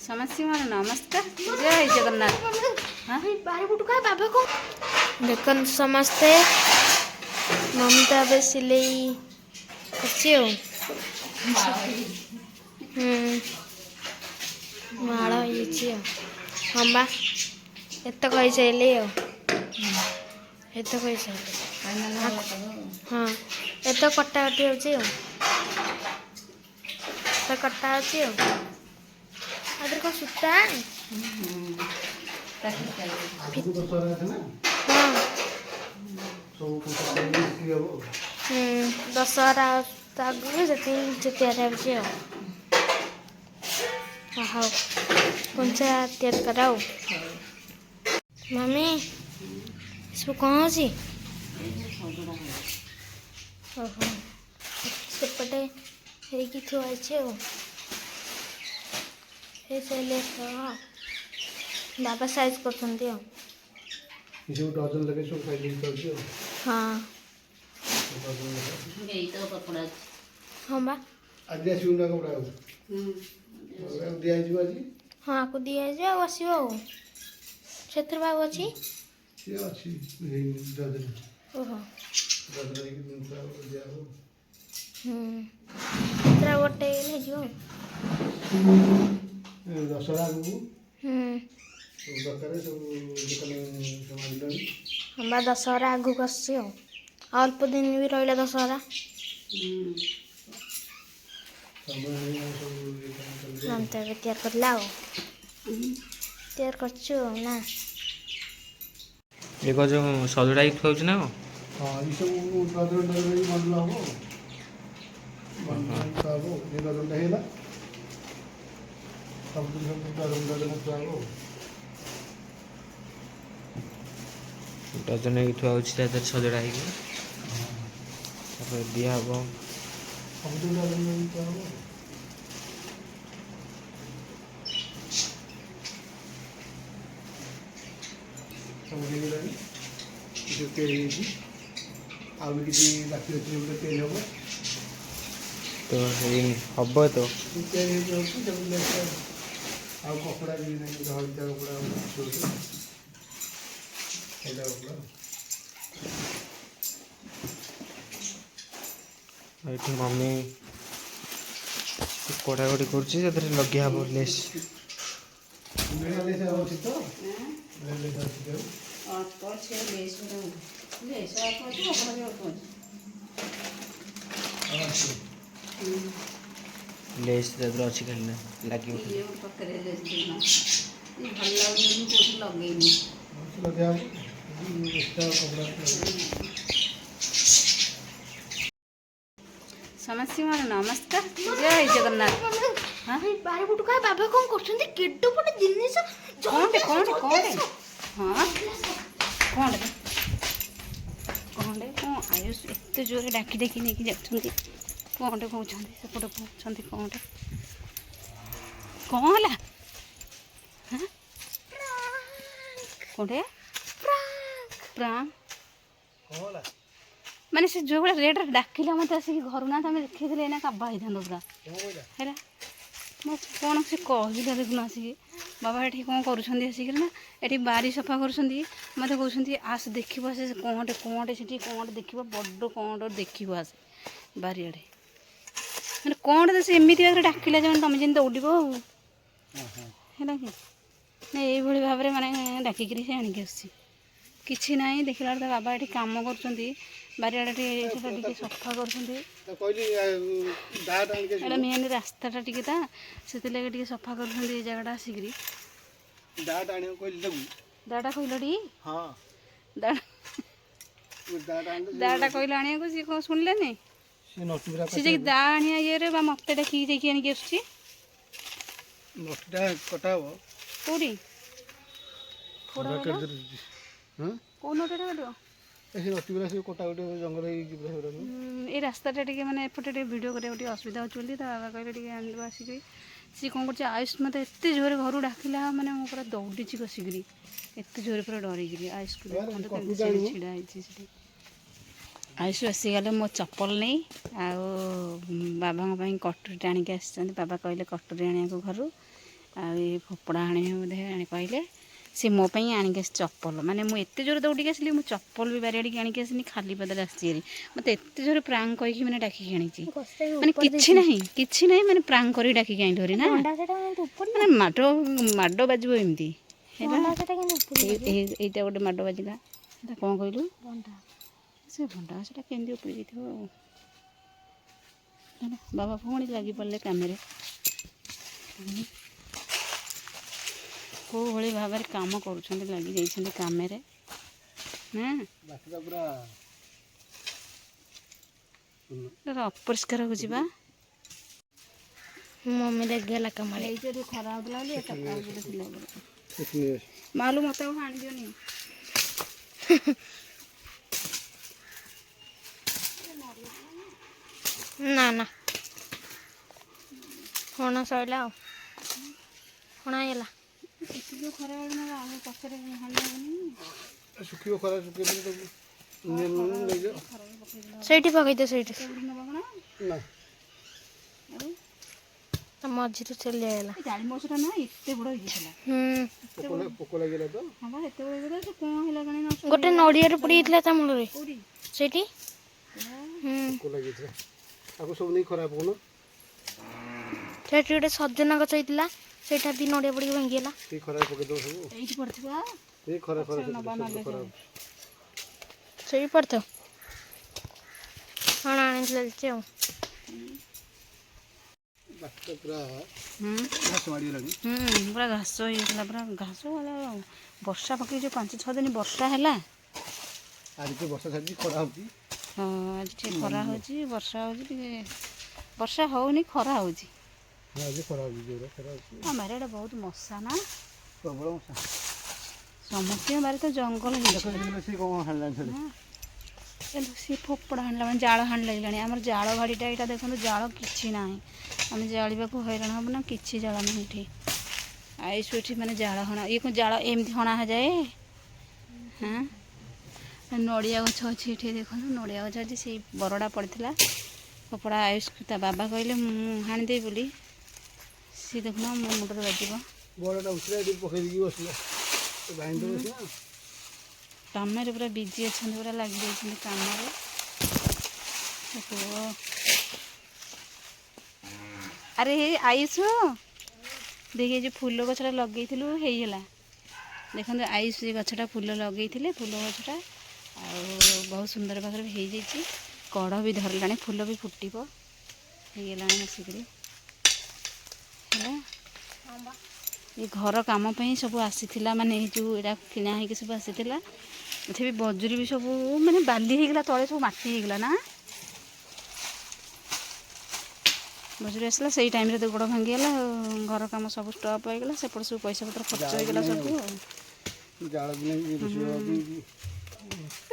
ସମସ୍ତଙ୍କୁ ମୋର ନମସ୍କାର ଜୟ ଜଗନ୍ନାଥ। देखन समस्ते ममता बे सिलाई अच्छी हो माड़ हो हम बा एत कही सारे हो एत कही सारे हाँ एत कटाकटी हो कटा अच्छी हो आदर कौन सूता दशहरा आगू से तैयारी हाँ कौन सा तैयार कराओ मम्मी इसको कौन सी ओहो सेपटे ହେଇକି ଥୁଆ ହେଇଛି ଆଉ ହେଇସାରିଲେ ବାବା ସାଇଜ୍ କରୁଛନ୍ତି ଆଉ जो डजन लगे सब फाइलिंग कर दियो हाँ ଏଇ ତ କପଡ଼ା हाँ बा आज आसीउंडा कपड़ा हो दिया जीव आज हाँ को दिया जाए ଆଉ ଆସିବ ଆଉ ସେଥିରେ ବାବୁ ଅଛି से अछि डजन ओहो डजन की दूसरा दिया हो ସେଥିରେ ଗୋଟେ ହେଇଯିବ दशहरा को ସବୁ दरकार सब दुकान सामान ହଁ ବା ଦଶହରା ଆଗକୁ ଆସୁଛି ଆଉ ଅଳ୍ପ ଦିନ ବି ରହିଲା ଦଶହରା ମମତା ଏବେ ତିଆରି କରିଲା ଆଉ ତିଆରି କରିଛୁ ଆଉ ନା ये जो सजड़ा ही थोड़ा ना हाँ ये सब डजन डजन ही बनला हो बनला हो ये डजन हेला सब दिन डजन डजन हो डजन ही थोड़ा सजड़ा ही दिया हम सब दिन डजन हो सब ହେଇଗଲାଣି जो ତିଆରି ହେଇଛି ଆଉ ବି କିଛି ବାକି ଅଛି ଗୋଟେ ତିଆରି ହେବ तो हम तो ତିଆରି ହେଇକି ଅଛି ସବୁ ନେକ୍ସଟ ଆଉ କପଡ଼ା ବି ନାହିଁ ହଳଦିଆ କପଡ଼ା ଅଛି ସେଇଟା କପଡ଼ା ये मम्मी कड़ाकड़ी कर लगे हम लेस ମିଳିଆ ଲେସ୍ ଅଛି ତ ଲେସ୍ ଅଛି ତ ଅଳ୍ପ ଅଛି ଲେସ୍ ଲେସ୍ ଅଳ୍ପ ଅଛି କପଡ଼ା ବି ଅଳ୍ପ ଅଛି ଅଛି लेस अच्छी खेलना लगे ଇଏ ପାଖରେ ଲେସ୍ ଦିନ ଭଲ ଲାଗୁନି ମୁଁ କୋଉଠି ଲଗେଇନି ଲଗେଇବା ଏକ୍ସଟ୍ରା କପଡ଼ା ସମସ୍ତଙ୍କୁ ମୋର ନମସ୍କାର ଜୟ ଜଗନ୍ନାଥ। ବାରିପଟୁ କାହା ବାବା କ'ଣ କରୁଛନ୍ତି କେଡେ ଗୋଟେ ଜିନିଷ କଣଟେ କଣଟେ କଣଟେ ହଁ କଣଟେ କଣଟେ କ'ଣ ଆୟୁଷ ଏତେ ଜୋରରେ ଡାକି ଡାକି ନେଇକି ଯାଉଛନ୍ତି କଣଟେ କହୁଛନ୍ତି ସେପଟେ କହୁଛନ୍ତି କଣଟେ କ'ଣ ହେଲା ହାଁ କଣଟେ ପ୍ରାଙ୍କ୍ ହେଲା ମାନେ ସେ ଯେଉଁ ଭଳିଆ ରେଟ୍ରେ ଡାକିଲା ମୋତେ ଆସିକି ଘରୁ ନା ତମେ ଦେଖିଥିଲେ ଏଇନା କାବା ହେଇଥାନ୍ତ ପୁରା ହେଲା ମୁଁ କ'ଣ ସେ କହିଲା ଦେଖୁନ ଆସିକି ବାବା ଏଠି କ'ଣ କରୁଛନ୍ତି ଆସିକିରି ନା ଏଠି ବାରି ସଫା କରୁଛନ୍ତି ମୋତେ କହୁଛନ୍ତି ଆସ ଦେଖିବ ଆସେ କ'ଣଟେ ସେଠି କ'ଣଟେ ଦେଖିବ ବଡ଼ କ'ଣଟେ ଦେଖିବ ଆସେ ବାରିଆଡ଼େ ମାନେ କ'ଣଟେ ସେ ଏମିତି ଭାବରେ ଡାକିଲା ଯେ ତମେ ଯେମିତି ଦୌଡ଼ିବ ଆଉ ହେଲା କି ନା ଏଇଭଳି ଭାବରେ ମାନେ ଡାକିକିରି ସେ ଆଣିକି ଆସୁଛି କିଛି ନାହିଁ ଦେଖିଲା ବେଳେ ତା ବାବା ଏଠି କାମ କରୁଛନ୍ତି ବାରିଆଡ଼େ ସେଟା ଟିକେ ସଫା କରୁଛନ୍ତି ଏଇଟା ମେନ୍ ରାସ୍ତାଟା ଟିକେ ତା ସେଥିଲାଗି ଟିକେ ସଫା କରୁଛନ୍ତି ଏଇ ଜାଗାଟା ଆସିକିରି ଦାଟା କହିଲଟି ଦାଟା କହିଲ ଆଣିବାକୁ ସିଏ କ'ଣ ଶୁଣିଲେନି ସେ ଯାଇକି ଦା ଆଣିବା ଇଏରେ ବା ମୋତେ ଡାକିକି ଯାଇକି ଆଣିକି ଆସୁଛି କଟା ହବ କେଉଁଠି କେଉଁ ନଟଟା କାଟିବ ସେ ନଟିଗୁରା ସେ କଟା ଗୋଟେ ଜଙ୍ଗଲ ହେଇକି ଏଇ ରାସ୍ତାଟା ଟିକେ ମାନେ ଏପଟେ ଟିକେ ଭିଡ଼ିଓ କରିବାକୁ ଟିକେ ଅସୁବିଧା ହେଉଛି ବୋଲି ତା ବାବା କହିଲେ ଟିକେ ଆଣିଦେବା ଆସିକି ସିଏ କ'ଣ କରୁଛି ଆୟୁଷ ମୋତେ ଏତେ ଜୋରେ ଘରୁ ଡାକିଲା ମାନେ ମୁଁ ପୁରା ଦୌଡ଼ିଛି କସିକିରି ଏତେ ଜୋରେ ପୁରା ଡରିକିରି ଆୟୁଷକୁ ଛିଡ଼ା ହେଇଛି ସେଠି ଆୟୁଷ ଆସିଗଲେ ମୋ ଚପଲ ନେଇ ଆଉ ବାବାଙ୍କ ପାଇଁ କଟୁରୀଟା ଆଣିକି ଆସିଛନ୍ତି ବାବା କହିଲେ କଟୁରୀ ଆଣିବାକୁ ଘରୁ ଆଉ ଏ ଫୋପଡ଼ା ଆଣିବେ ବୋଧେ କହିଲେ ସେ ମୋ ପାଇଁ ଆଣିକି ଆସି ଚପଲ ମାନେ ମୁଁ ଏତେ ଜୋରେ ଦୌଡ଼ିକି ଆସିଲି ମୁଁ ଚପଲ ବି ବାରିଆଡ଼ିକି ଆଣିକି ଆସିନି ଖାଲି ପାଦରେ ଆସିଛି ହେରି ମୋତେ ଏତେ ଜୋରେ ପ୍ରାଙ୍କ୍ କହିକି ମାନେ ଡାକିକି ଆଣିଛି ମାନେ କିଛି ନାହିଁ ମାନେ ପ୍ରାଙ୍କ୍ କରିକି ଡାକିକି ଆଣିଲି ଧରି ନା ମାନେ ମାଡ଼ ବାଜିବ ଏମିତି ହେଲା ଏଇଟା ଗୋଟେ ମାଡ଼ ବାଜିଲା ଏଇଟା କ'ଣ କହିଲୁ ସେ ଭଣ୍ଡା ଗଛଟା କେମିତି ଉପୁଡ଼ି ଯାଇଥିବ ଆଉ ହେଲା ବାବା ପୁଣି ଲାଗି ପଡ଼ିଲେ କାମରେ କେଉଁ ଭଳି ଭାବରେ କାମ କରୁଛନ୍ତି ଲାଗି ଯାଇଛନ୍ତି କାମରେ ନା ଅପରିଷ୍କାର ହେଉଛି ବା ମମ୍ମି ଲାଗିଗଲା କାମରେ ଖରା ହେଉଥିଲା ବୋଲି ମାଲୁ ମୋତେ ଆଉ ଆଣିଦିଅନି ନା ହଣା ସରିଲା ଆଉ ହଣା ହେଇଗଲା ଖରା ହେଉଥିଲା ଆଉ ପଛରେ ଶୁଖିବ ଖରା ଶୁଖେଇ ସେଇଠି ପକେଇଦିଅ ସେଇଠି ନା ମଝିରୁ ଚଲି ହେଇଗଲା ଜାଳି ମଶଟା ନା ଏତେ ବଡ଼ ହେଇଯାଇଥିଲା ପୋକ ଲାଗିଲା ତ ହଁ ବା ଏତେ ବଡ଼ ହେଇଗଲା ସେ କ'ଣ ହେଲା କାଣି ନଷ୍ଟ ଗୋଟେ ନଡ଼ିଆରେ ପଡ଼ି ଯାଇଥିଲା ତା ମୂଳରେ ସେଇଠି ପୋକ ଲାଗିଥିଲା ତାକୁ ସବୁ ନେଇ ଖରାପ କରୁନ ସେଠି ଗୋଟେ ସଜନା ଗଛ ହେଇଥିଲା ସେଇଟା ବି ନଡ଼ିଆ ପଡ଼ିକି ଭାଙ୍ଗିଗଲା ସେଇ ଖରାପ ପକେଇ ଦେବ ସବୁ ଏଇଠି ପଡ଼ିଥିବ ସେଇ ଖରାପ ସେଇଠି ପଡ଼ିଥାଉ ହଁ ଆଣି ଚାଲିଛି ଆଉ ପୁରା ଘାସ ମାଡ଼ିଗଲାଣି ପୁରା ଘାସ ହେଇଯାଇଥିଲା ପୁରା ଘାସ ବର୍ଷା ପକେଇ ଯେଉଁ 5-6 ଦିନ ବର୍ଷା ହେଲା ଆଜି ତ ବର୍ଷା ଛାଡ଼ିଛି ଖରା ହେଉଛି ହଁ ଆଜି ଟିକେ ଖରା ହେଉଛି ବର୍ଷା ହେଉଛି ଟିକେ ବର୍ଷା ହେଉନି ଖରା ହେଉଛି ଆଜି ଖରା ହେଉଛି ଜୋରେ ଖରା ହେଉଛି ଆମ ବାରିଆଡ଼େ ବହୁତ ମଶା ନା ପ୍ରବଳ ମଶା ସମସ୍ତଙ୍କ ବାରି ତ ଜଙ୍ଗଲ ହେଇଛି ସେ କ'ଣ ହାଣିଲାଣି ସେ ଫୋପଡ଼ା ହାଣିଲା ମାନେ ଜାଳ ହାଣି ଲାଗିଲାଣି ଆମର ଜାଳ ଭାଡ଼ିଟା ଏଇଟା ଦେଖନ୍ତୁ ଜାଳ କିଛି ନାହିଁ ଆମେ ଜାଳିବାକୁ ହଇରାଣ ହେବ ନା କିଛି ଜାଳ ନାହିଁ ଏଠି ଆଇସୁ ଏଠି ମାନେ ଜାଳ ହଣା ଇଏ କ'ଣ ଜାଳ ଏମିତି ହଣା ଯାଏ ହଁ ନଡ଼ିଆ ଗଛ ଅଛି ଏଠି ଦେଖନ୍ତୁ ନଡ଼ିଆ ଗଛ ଅଛି ସେଇ ବରଡ଼ା ପଡ଼ିଥିଲା ଫୋପଡ଼ା ଆୟୁଷକୁ ତା ବାବା କହିଲେ ମୁଁ ହାଣିଦେବି ବୋଲି ସିଏ ଦେଖୁନ ମୋ ମୁଣ୍ଡରେ ବାଜିବ ବରଡ଼ା ଉଠିଲା ଏଠି ପକେଇ ଦେଇକି ବସିଲା କାମରେ ପୁରା ବିଜି ଅଛନ୍ତି ପୁରା ଲାଗିଯାଇଛନ୍ତି କାମରେ ଆରେ ଆୟୁଷ ଦେଖି ଏ ଯେଉଁ ଫୁଲ ଗଛଟା ଲଗେଇଥିଲୁ ହେଇଗଲା ଦେଖନ୍ତୁ ଆୟୁଷ ଏ ଗଛଟା ଫୁଲ ଲଗେଇଥିଲେ ଫୁଲ ଗଛଟା ଆଉ ବହୁତ ସୁନ୍ଦର ପାଖରେ ବି ହେଇଯାଇଛି କଢ଼ ବି ଧରିଲାଣି ଫୁଲ ବି ଫୁଟିବ ହେଇଗଲାଣି ଆସିକରି ହେଲା ଏ ଘର କାମ ପାଇଁ ସବୁ ଆସିଥିଲା ମାନେ ଏଇ ଯେଉଁ ଏଇଟା କିଣା ହେଇକି ସବୁ ଆସିଥିଲା ଏଠି ବି ବଜୁରୀ ବି ସବୁ ମାନେ ବାଲି ହେଇଗଲା ତଳେ ସବୁ ମାଟି ହେଇଗଲା ନା ବଜୁରୀ ଆସିଲା ସେଇ ଟାଇମ୍ରେ ତ ଗୋଡ଼ ଭାଙ୍ଗିଗଲା ଆଉ ଘର କାମ ସବୁ ଷ୍ଟପ୍ ହେଇଗଲା ସେପଟେ ସବୁ ପଇସା ପତ୍ର ଖର୍ଚ୍ଚ ହେଇଗଲା ସବୁ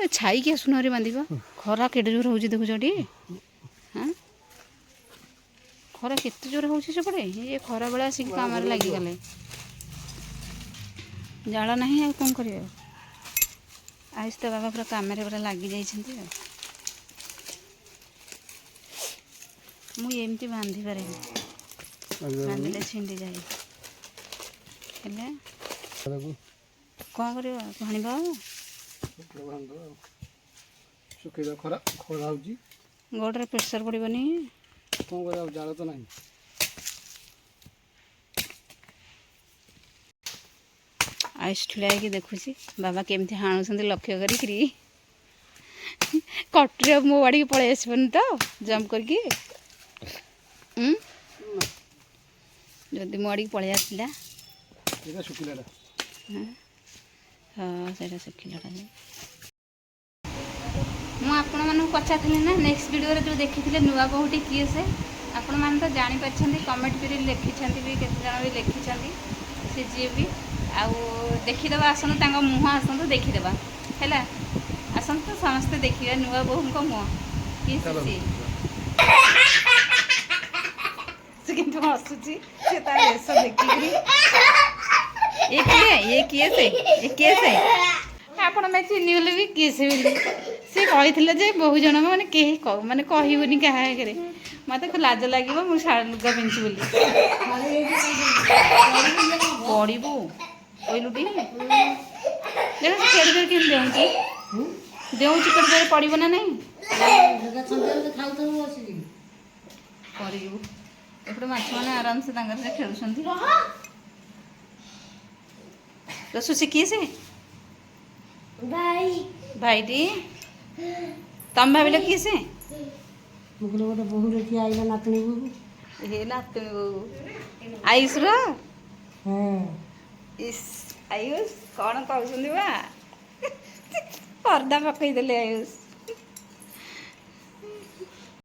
ଆଉ ଛାଇକି ଆସୁନହରି ବାନ୍ଧିବ ଖରା କେତେ ଜୋର ହେଉଛି ଦେଖୁଛ ଟି ହଁ ଖରା କେତେ ଜୋର ହେଉଛି ସେପଟେ ଇଏ ଖରା ବେଳେ ଆସିକି କାମରେ ଲାଗିଗଲେ ଜାଳ ନାହିଁ ଆଉ କ'ଣ କରିବେ ଆୟୁଷ ତା ବାବା ପୁରା କାମରେ ପୁରା ଲାଗିଯାଇଛନ୍ତି ଆଉ ମୁଁ ଏମିତି ବାନ୍ଧି ପାରିବି ବାନ୍ଧିଲେ ଛିଣ୍ଡି ଯାଏ ହେଲେ କ'ଣ କରିବ ହାଣିବ ଶୁଖେଇଦେବା ଖରା ହେଉଛି ଗୋଡ଼ରେ ପ୍ରେସର ପଡ଼ିବନି କ'ଣ କରିବା ଜାଳ ତ ନାହିଁ ଆୟୁଷ ଠିଆ ହେଇକି ଦେଖୁଛି ବାବା କେମିତି ହାଣୁଛନ୍ତି ଲକ୍ଷ୍ୟ କରିକିରି କଟୁରୀ ମୋ ବାଡ଼ିକି ପଳେଇ ଆସିବନି ତ ଜମ୍ପ କରିକି ଯଦି ମୋ ଆଡ଼ିକି ପଳେଇ ଆସିଲା ଶୁଖିଲାଟା ହଁ ସେଇଟା ଶୁଖିଲାଟା ମୁଁ ଆପଣମାନଙ୍କୁ ପଚାରିଥିଲି ନା ନେକ୍ସଟ ଭିଡ଼ିଓରେ ଯେଉଁ ଦେଖିଥିଲେ ନୂଆ ବୋହୂଟି କିଏ ସେ ଆପଣମାନେ ତ ଜାଣିପାରିଛନ୍ତି କମେଣ୍ଟ କରି ଲେଖିଛନ୍ତି ବି କେତେଜଣ ବି ଲେଖିଛନ୍ତି ସେ ଯିଏ ବି ଆଉ ଦେଖିଦେବା ଆସନ୍ତୁ ତାଙ୍କ ମୁହଁ ଆସନ୍ତୁ ଦେଖିଦେବା ହେଲା ଆସନ୍ତୁ ସମସ୍ତେ ଦେଖିବା ନୂଆ ବୋହୂଙ୍କ ମୁହଁ କିଏ ସେ କିନ୍ତୁ ହସୁଛି ସେ ତା ବେଶ ଦେଖିକିରି ଏ କିଏ ସେ ଆପଣ ମେ ଚିହ୍ନିଗଲେ ବି କିଏ ସେ ବୋଲି ସେ କହିଥିଲେ ଯେ ବହୁ ଜଣକ ମାନେ କେହି ମାନେ କହିବୁନି କାହା ଆଗରେ ମୋତେ ଲାଜ ଲାଗିବ ମୁଁ ଲୁଗା ପିନ୍ଧି ବୋଲି ପଡ଼ିବୁ କହିଲୁଟି ଦେଖ ସେ କେଡ଼େ କେଡ଼େ କେମିତି ଦେଉଛି ଦେଉଛି କେଡ଼େ କେଡ଼େ ପଡ଼ିବ ନା ନାହିଁ କରିବୁ ଏପଟେ ମାଛମାନେ ଆରାମସେ ତାଙ୍କର ସେ ଖେଳୁଛନ୍ତି ରସୁ ଶିଖିଏ ସେ ଭାଇଟି ତମେ ଭାବିଲ କିଏ ସେ ଗୋଟେ ବୋହୁ ଦେଖି ଆଇଲା ନାତୁଣୀ ବୋହୁ ହେ ନାତୁଣୀ ବୋଉ ଆୟୁଷର ହଁ ଇସ୍ ଆୟୁଷ କ'ଣ କହୁଛନ୍ତି ବା ପର୍ଦା ପକେଇଦେଲେ ଆୟୁଷ